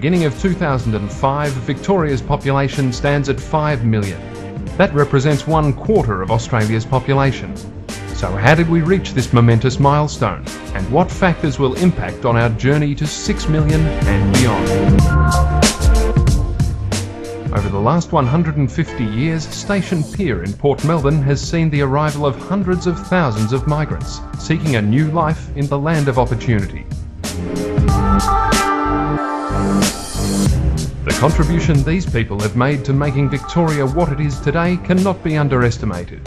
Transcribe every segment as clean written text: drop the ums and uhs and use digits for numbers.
beginning of 2005, Victoria's population stands at 5 million. That represents 1/4 of Australia's population. So how did we reach this momentous milestone? And what factors will impact on our journey to 6 million and beyond? Over the last 150 years, Station Pier in Port Melbourne has seen the arrival of hundreds of thousands of migrants seeking a new life in the land of opportunity. The contribution these people have made to making Victoria what it is today cannot be underestimated.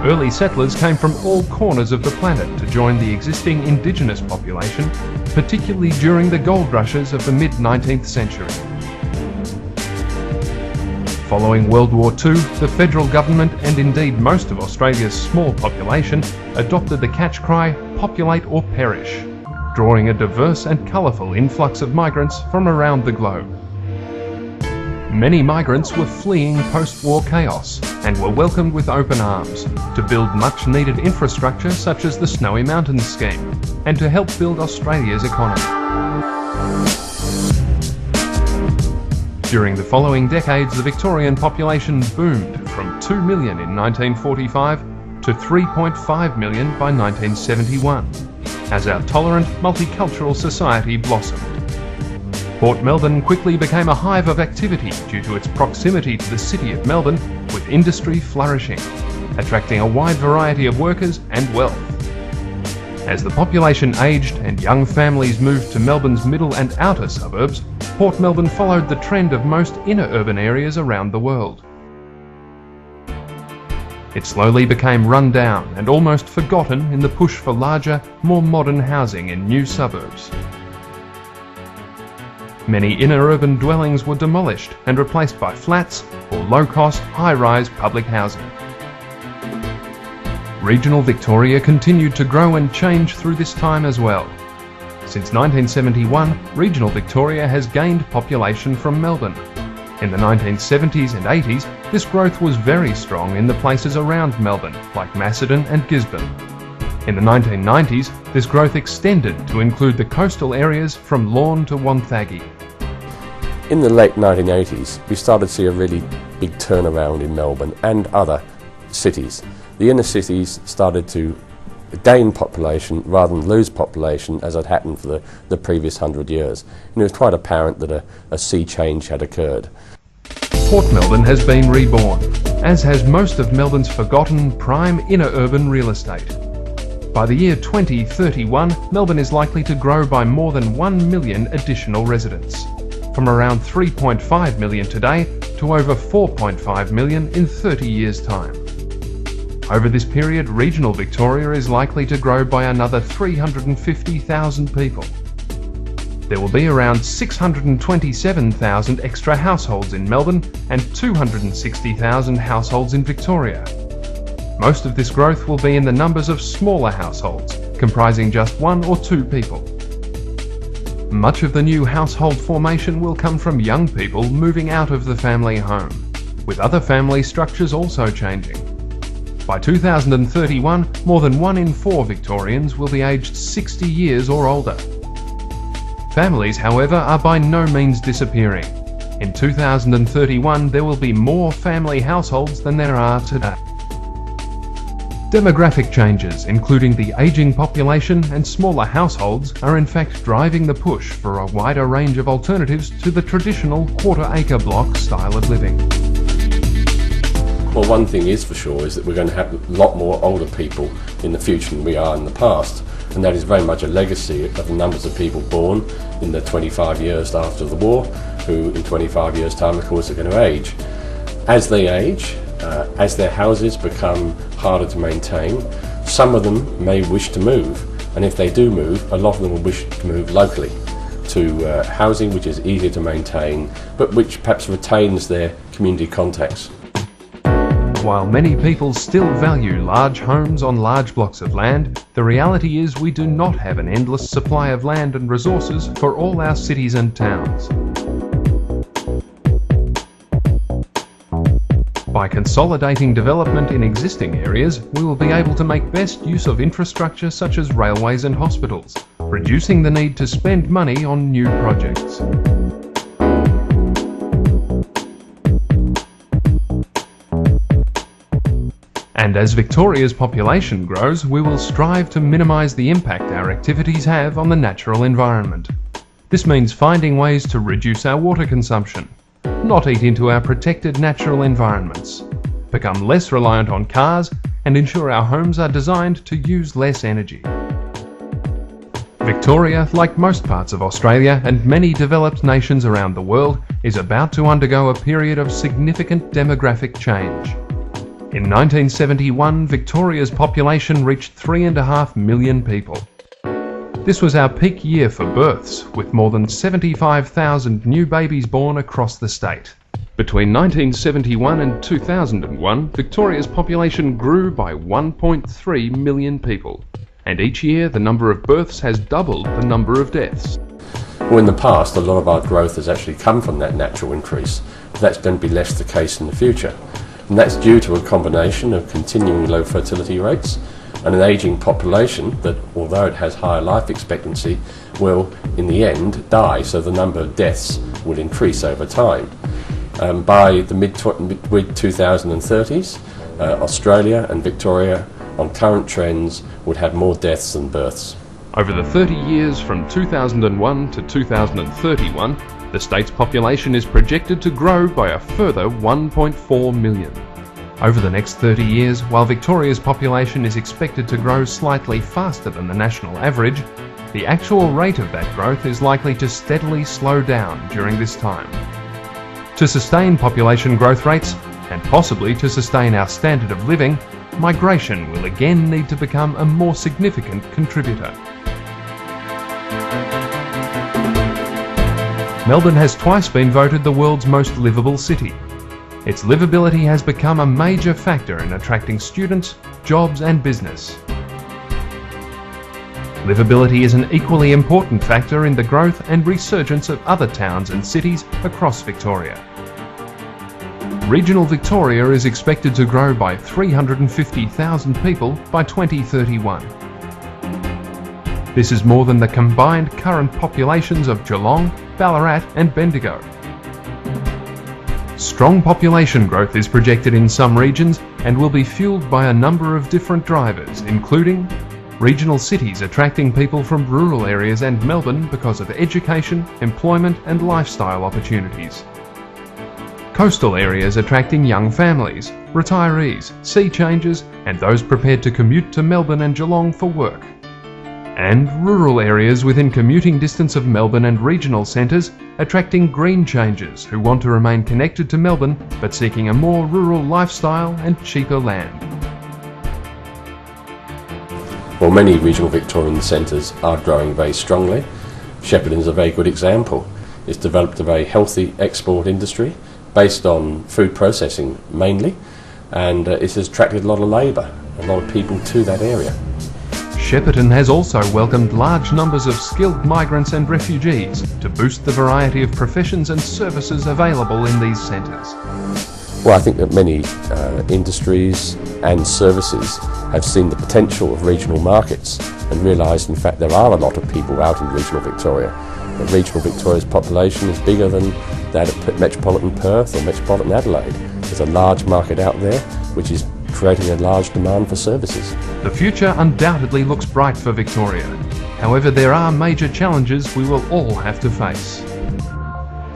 Early settlers came from all corners of the planet to join the existing indigenous population, particularly during the gold rushes of the mid-19th century. Following World War II, the federal government and indeed most of Australia's small population adopted the catch cry, "Populate or perish," drawing a diverse and colourful influx of migrants from around the globe. Many migrants were fleeing post-war chaos and were welcomed with open arms to build much-needed infrastructure such as the Snowy Mountains scheme and to help build Australia's economy. During the following decades, the Victorian population boomed from 2 million in 1945 to 3.5 million by 1971, as our tolerant, multicultural society blossomed. Port Melbourne quickly became a hive of activity due to its proximity to the city of Melbourne, with industry flourishing, attracting a wide variety of workers and wealth. As the population aged and young families moved to Melbourne's middle and outer suburbs, Port Melbourne followed the trend of most inner urban areas around the world. It slowly became run down and almost forgotten in the push for larger, more modern housing in new suburbs. Many inner urban dwellings were demolished and replaced by flats or low-cost, high-rise public housing. Regional Victoria continued to grow and change through this time as well. Since 1971, regional Victoria has gained population from Melbourne. In the 1970s and 80s, this growth was very strong in the places around Melbourne, like Macedon and Gisborne. In the 1990s, this growth extended to include the coastal areas from Lorne to Wonthaggi. In the late 1980s, we started to see a really big turnaround in Melbourne and other cities. The inner cities started to gain population rather than lose population, as had happened for the previous 100 years. And it was quite apparent that a sea change had occurred. Port Melbourne has been reborn, as has most of Melbourne's forgotten prime inner urban real estate. By the year 2031, Melbourne is likely to grow by more than 1 million additional residents, from around 3.5 million today to over 4.5 million in 30 years' time. Over this period, regional Victoria is likely to grow by another 350,000 people. There will be around 627,000 extra households in Melbourne and 260,000 households in Victoria. Most of this growth will be in the numbers of smaller households, comprising just 1 or 2 people. Much of the new household formation will come from young people moving out of the family home, with other family structures also changing. By 2031, more than 1 in 4 Victorians will be aged 60 years or older. Families, however, are by no means disappearing. In 2031, there will be more family households than there are today. Demographic changes, including the ageing population and smaller households, are in fact driving the push for a wider range of alternatives to the traditional quarter-acre block style of living. Well, one thing is for sure is that we're going to have a lot more older people in the future than we are in the past, and that is very much a legacy of the numbers of people born in the 25 years after the war, who in 25 years' time, of course, are going to age. As they age, as their houses become harder to maintain, some of them may wish to move, and if they do move, a lot of them will wish to move locally to housing which is easier to maintain, but which perhaps retains their community contacts. While many people still value large homes on large blocks of land, the reality is we do not have an endless supply of land and resources for all our cities and towns. By consolidating development in existing areas, we will be able to make best use of infrastructure such as railways and hospitals, reducing the need to spend money on new projects. And as Victoria's population grows, we will strive to minimise the impact our activities have on the natural environment. This means finding ways to reduce our water consumption, not eat into our protected natural environments, become less reliant on cars, and ensure our homes are designed to use less energy. Victoria, like most parts of Australia and many developed nations around the world, is about to undergo a period of significant demographic change. In 1971, Victoria's population reached 3.5 million people. This was our peak year for births, with more than 75,000 new babies born across the state. Between 1971 and 2001, Victoria's population grew by 1.3 million people, and each year the number of births has doubled the number of deaths. Well, in the past, a lot of our growth has actually come from that natural increase. That's going to be less the case in the future. And that's due to a combination of continuing low fertility rates and an ageing population that, although it has higher life expectancy, will in the end die, so the number of deaths will increase over time. By the mid-2030s, Australia and Victoria, on current trends, would have more deaths than births. Over the 30 years from 2001 to 2031, the state's population is projected to grow by a further 1.4 million. Over the next 30 years, while Victoria's population is expected to grow slightly faster than the national average, the actual rate of that growth is likely to steadily slow down during this time. To sustain population growth rates, and possibly to sustain our standard of living, migration will again need to become a more significant contributor. Melbourne has twice been voted the world's most livable city. Its livability has become a major factor in attracting students, jobs and business. Livability is an equally important factor in the growth and resurgence of other towns and cities across Victoria. Regional Victoria is expected to grow by 350,000 people by 2031. This is more than the combined current populations of Geelong, Ballarat and Bendigo. Strong population growth is projected in some regions and will be fueled by a number of different drivers, including regional cities attracting people from rural areas and Melbourne because of education, employment and lifestyle opportunities. Coastal areas attracting young families, retirees, sea changers and those prepared to commute to Melbourne and Geelong for work. And rural areas within commuting distance of Melbourne and regional centres attracting green changers who want to remain connected to Melbourne but seeking a more rural lifestyle and cheaper land. Well, many regional Victorian centres are growing very strongly. Shepparton is a very good example. It's developed a very healthy export industry based on food processing mainly, and it has attracted a lot of labour, a lot of people to that area. Shepparton has also welcomed large numbers of skilled migrants and refugees to boost the variety of professions and services available in these centres. Well, I think that many industries and services have seen the potential of regional markets and realised in fact there are a lot of people out in regional Victoria. But regional Victoria's population is bigger than that of metropolitan Perth or metropolitan Adelaide. There's a large market out there which is creating a large demand for services. The future undoubtedly looks bright for Victoria. However, there are major challenges we will all have to face.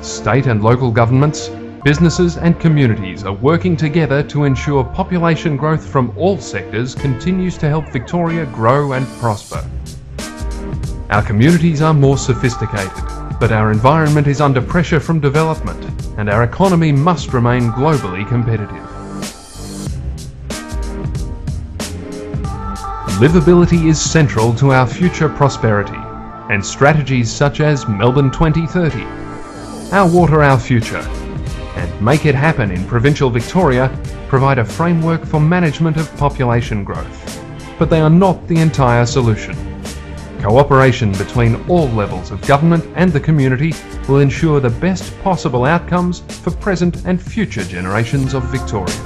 State and local governments, businesses and communities are working together to ensure population growth from all sectors continues to help Victoria grow and prosper. Our communities are more sophisticated, but our environment is under pressure from development, and our economy must remain globally competitive. Livability is central to our future prosperity, and strategies such as Melbourne 2030, Our Water, Our Future, and Make It Happen in provincial Victoria provide a framework for management of population growth, but they are not the entire solution. Cooperation between all levels of government and the community will ensure the best possible outcomes for present and future generations of Victoria.